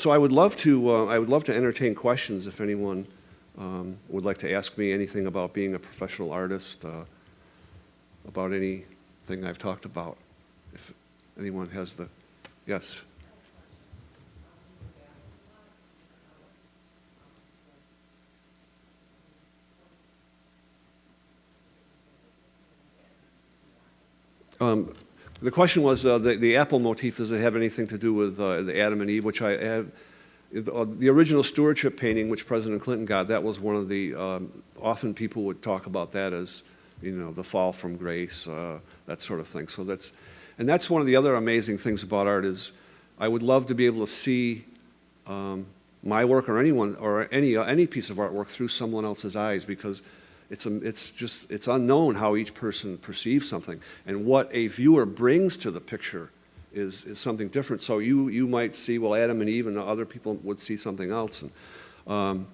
So I would love to entertain questions if anyone would like to ask me anything about being a professional artist, about anything I've talked about. If anyone has yes. The question was the apple motif, does it have anything to do with the Adam and Eve, which I have. The original stewardship painting, which President Clinton got, that was one of the, often people would talk about that as, the fall from grace, that sort of thing. So that's one of the other amazing things about art is I would love to be able to see my work or anyone or any piece of artwork through someone else's eyes, because it's unknown how each person perceives something, and what a viewer brings to the picture is something different. So you might see, well, Adam and Eve, and other people would see something else. And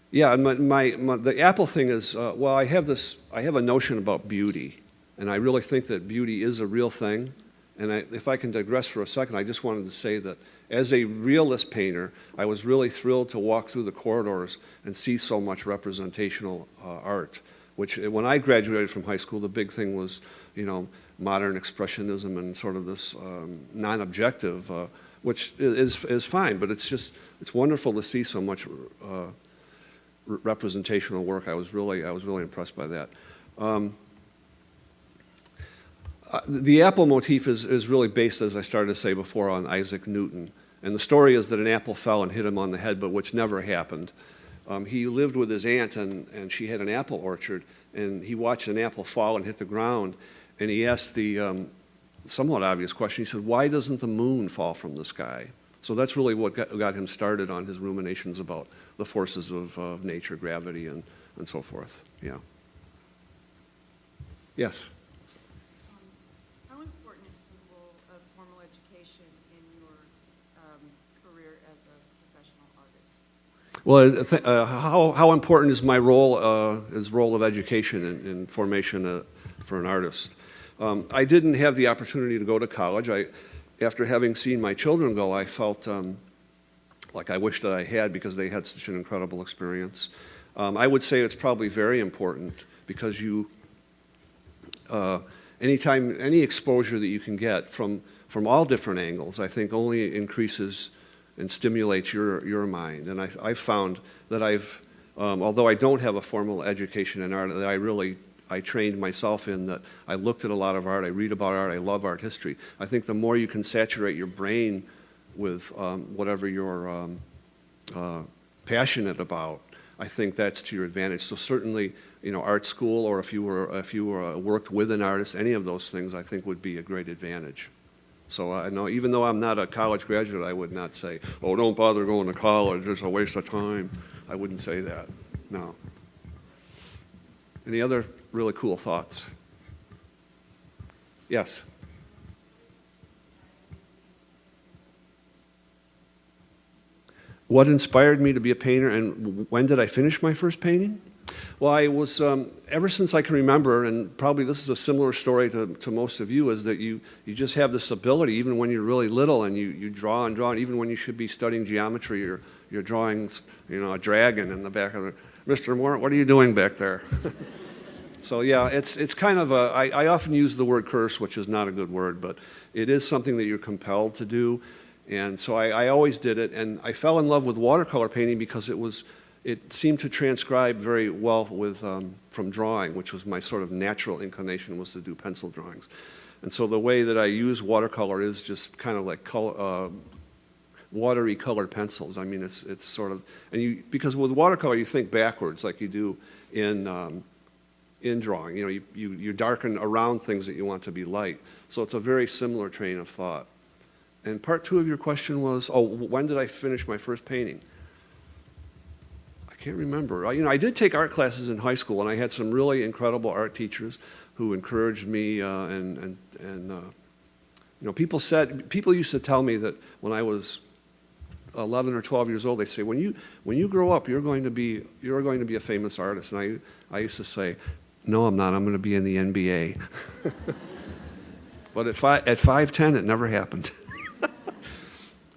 yeah, and the apple thing is, well, I have a notion about beauty, and I really think that beauty is a real thing. And if I can digress for a second, I just wanted to say that as a realist painter, I was really thrilled to walk through the corridors and see so much representational art, which when I graduated from high school, the big thing was, modern expressionism and sort of this non-objective, which is fine, but it's wonderful to see so much representational work. I was really impressed by that. The apple motif is really based, as I started to say before, on Isaac Newton. And the story is that an apple fell and hit him on the head, but which never happened. He lived with his aunt, and she had an apple orchard, and he watched an apple fall and hit the ground, and he asked the somewhat obvious question. He said, why doesn't the moon fall from the sky? So that's really what got him started on his ruminations about the forces of nature, gravity, and so forth. Yeah. Yes? How important is the role of formal education in your career as a professional artist? Well, how important is my role of education in formation for an artist? I didn't have the opportunity to go to college. After having seen my children go, I felt like I wished that I had, because they had such an incredible experience. I would say it's probably very important, because any exposure that you can get from all different angles, I think only increases and stimulates your mind. And I've found that although I don't have a formal education in art, that I trained myself in, that I looked at a lot of art, I read about art, I love art history. I think the more you can saturate your brain with whatever you're passionate about, I think that's to your advantage. So certainly, art school, or if you worked with an artist, any of those things I think would be a great advantage. So I know, even though I'm not a college graduate, I would not say, oh, don't bother going to college, it's a waste of time. I wouldn't say that, no. Any other really cool thoughts? Yes? What inspired me to be a painter, and when did I finish my first painting? Well, I was, ever since I can remember, and probably this is a similar story to most of you, is that you just have this ability, even when you're really little, and you draw and draw, and even when you should be studying geometry, you're drawing, a dragon in the back of the, Mr. Mort, what are you doing back there? So yeah, it's kind of I often use the word curse, which is not a good word, but it is something that you're compelled to do. And so I always did it, and I fell in love with watercolor painting because it seemed to transcribe very well with from drawing, which was my sort of natural inclination, was to do pencil drawings. And so the way that I use watercolor is just kind of like watery colored pencils. I mean, it's sort of, because with watercolor you think backwards like you do in drawing. You darken around things that you want to be light. So it's a very similar train of thought. And part two of your question was, when did I finish my first painting? I can't remember. I did take art classes in high school, and I had some really incredible art teachers who encouraged me, people used to tell me that when I was 11 or 12 years old, they say, when you grow up, you're going to be a famous artist. And I used to say, no, I'm not. I'm going to be in the NBA. But at 5'10", it never happened.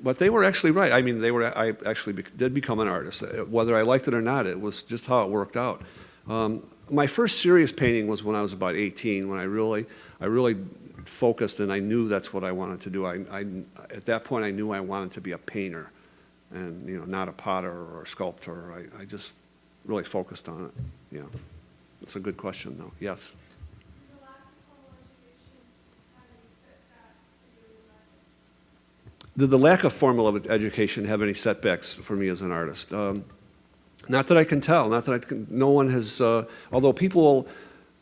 But they were actually right. I mean, I actually did become an artist. Whether I liked it or not, it was just how it worked out. My first serious painting was when I was about 18, when I really focused and I knew that's what I wanted to do. At that point, I knew I wanted to be a painter and, you know, not a potter or a sculptor. I just really focused on it. Yeah. That's a good question, though. Yes? Did the lack of formal education have any setbacks for me as an artist? Not that I can tell. Not that no one has. Although people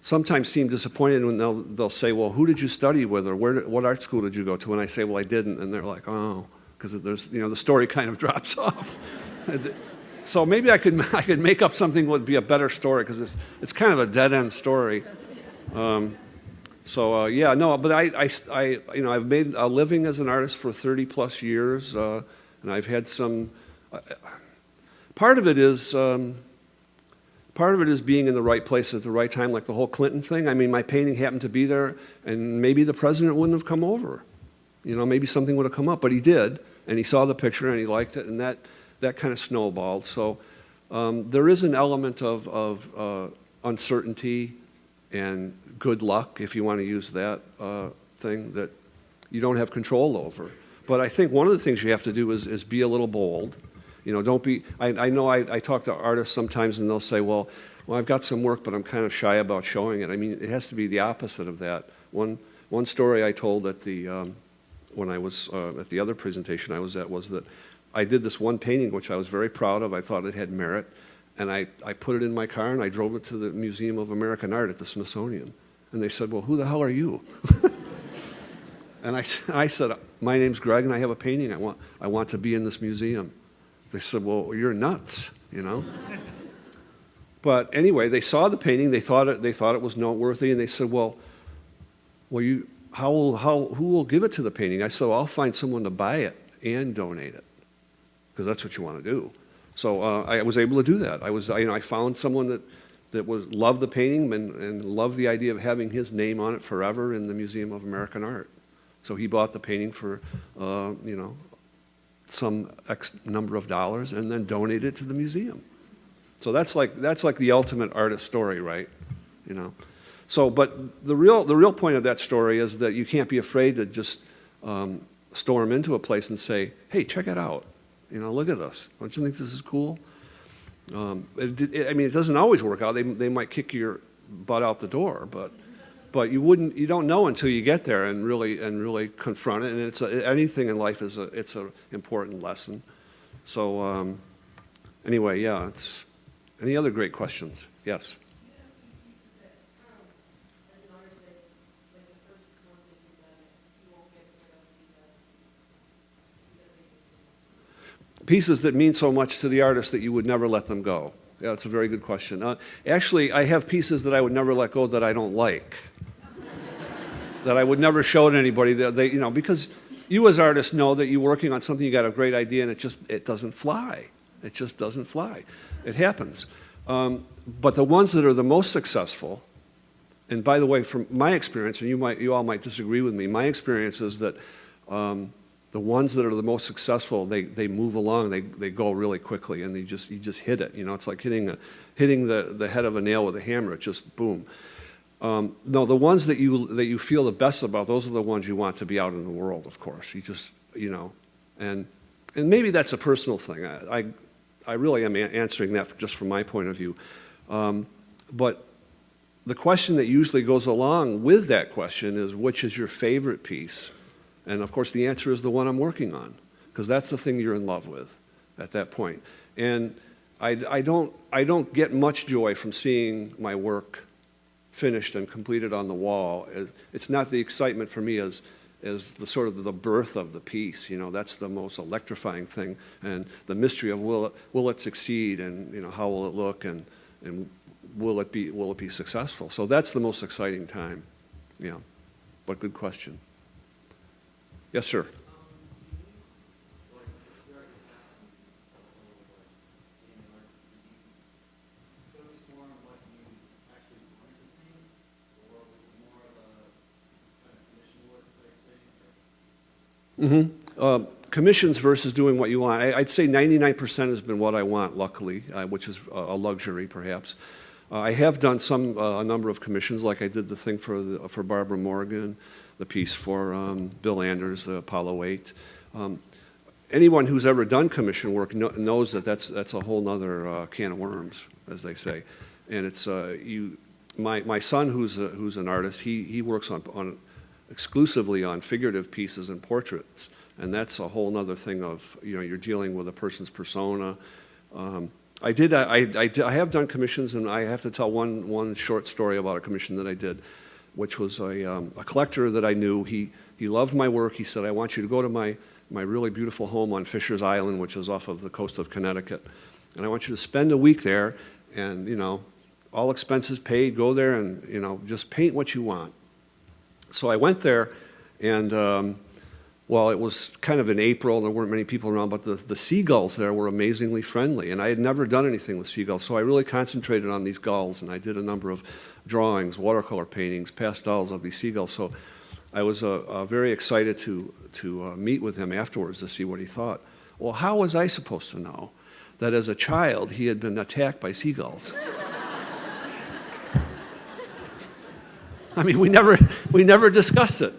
sometimes seem disappointed when they'll say, "Well, who did you study with, or what art school did you go to?" And I say, "Well, I didn't," and they're like, "Oh," because there's, you know, the story kind of drops off. So maybe I could make up something that would be a better story, because it's kind of a dead end story. Yeah, no, but you know, I've made a living as an artist for 30 plus years, and I've had some. Part of it is being in the right place at the right time, like the whole Clinton thing. I mean, my painting happened to be there, and maybe the president wouldn't have come over. You know, maybe something would have come up, but he did, and he saw the picture and he liked it, and that kind of snowballed. So there is an element of uncertainty and good luck, if you want to use that thing, that you don't have control over. But I think one of the things you have to do is be a little bold. You know, don't be. I know I talk to artists sometimes, and they'll say, well, I've got some work, but I'm kind of shy about showing it. I mean, it has to be the opposite of that. One story I told at when I was at the other presentation I was at was that I did this one painting which I was very proud of. I thought it had merit, and I put it in my car and I drove it to the Museum of American Art at the Smithsonian, and they said, well, who the hell are you? And I said, my name's Greg, and I have a painting. I want to be in this museum. They said, well, you're nuts, you know. But anyway, they saw the painting. They thought it was noteworthy, and they said, well, who will give it to the painting? I said, well, I'll find someone to buy it and donate it, because that's what you want to do. So I was able to do that. I found someone that loved the painting and loved the idea of having his name on it forever in the Museum of American Art. So he bought the painting for, you know, some X number of dollars, and then donated it to the museum. So that's like the ultimate artist story, right? You know. So, but the real point of that story is that you can't be afraid to just storm into a place and say, "Hey, check it out. You know, look at this. Don't you think this is cool?" I mean, it doesn't always work out. They might kick your butt out the door, but you don't know until you get there and really confront it. And anything in life it's an important lesson. So anyway, yeah. Any other great questions? Yes. Pieces that mean so much to the artist that you would never let them go. Yeah, that's a very good question. Actually, I have pieces that I would never let go that I don't like, that I would never show to anybody. You know, because you as artists know that you're working on something, you got a great idea, and it doesn't fly. It just doesn't fly. It happens. But the ones that are the most successful, and by the way, from my experience, and you all might disagree with me, my experience is that the ones that are the most successful, they move along, they go really quickly, and you just hit it. You know, it's like hitting the head of a nail with a hammer. It just boom. No, the ones that you feel the best about, those are the ones you want to be out in the world. Of course, you know, and maybe that's a personal thing. I really am answering that just from my point of view, but the question that usually goes along with that question is, which is your favorite piece? And of course, the answer is the one I'm working on, because that's the thing you're in love with at that point. And I don't get much joy from seeing my work finished and completed on the wall. It's not the excitement for me as the sort of the birth of the piece. You know, that's the most electrifying thing, and the mystery of will it succeed, and you know, how will it look, and will it be successful? So that's the most exciting time. Yeah, but good question. Yes, sir. Commissions versus doing what you want. I'd say 99% has been what I want, luckily, which is a luxury, perhaps. I have done a number of commissions, like I did the thing for Barbara Morgan, the piece for Bill Anders, Apollo 8. Anyone who's ever done commission work knows that that's a whole other can of worms, as they say. And it's my son, who's an artist, he works exclusively on figurative pieces and portraits, and that's a whole other thing of, you're dealing with a person's persona. I have done commissions, and I have to tell one short story about a commission that I did, which was a collector that I knew. He loved my work. He said, I want you to go to my really beautiful home on Fisher's Island, which is off of the coast of Connecticut, and I want you to spend a week there, and all expenses paid, go there and just paint what you want. So I went there, and well, it was kind of in April, and there weren't many people around, but the seagulls there were amazingly friendly, and I had never done anything with seagulls, so I really concentrated on these gulls, and I did a number of drawings, watercolor paintings, pastels of these seagulls. So I was very excited to meet with him afterwards to see what he thought. Well, how was I supposed to know that as a child he had been attacked by seagulls? I mean, we never discussed it.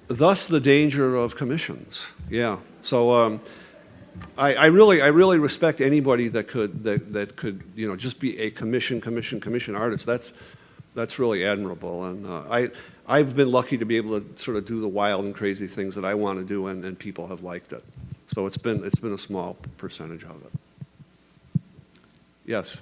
Thus, the danger of commissions. Yeah. So I really respect anybody that could just be a commission artist. That's really admirable. And I've been lucky to be able to sort of do the wild and crazy things that I want to do, and people have liked it. So it's been a small percentage of it. Yes.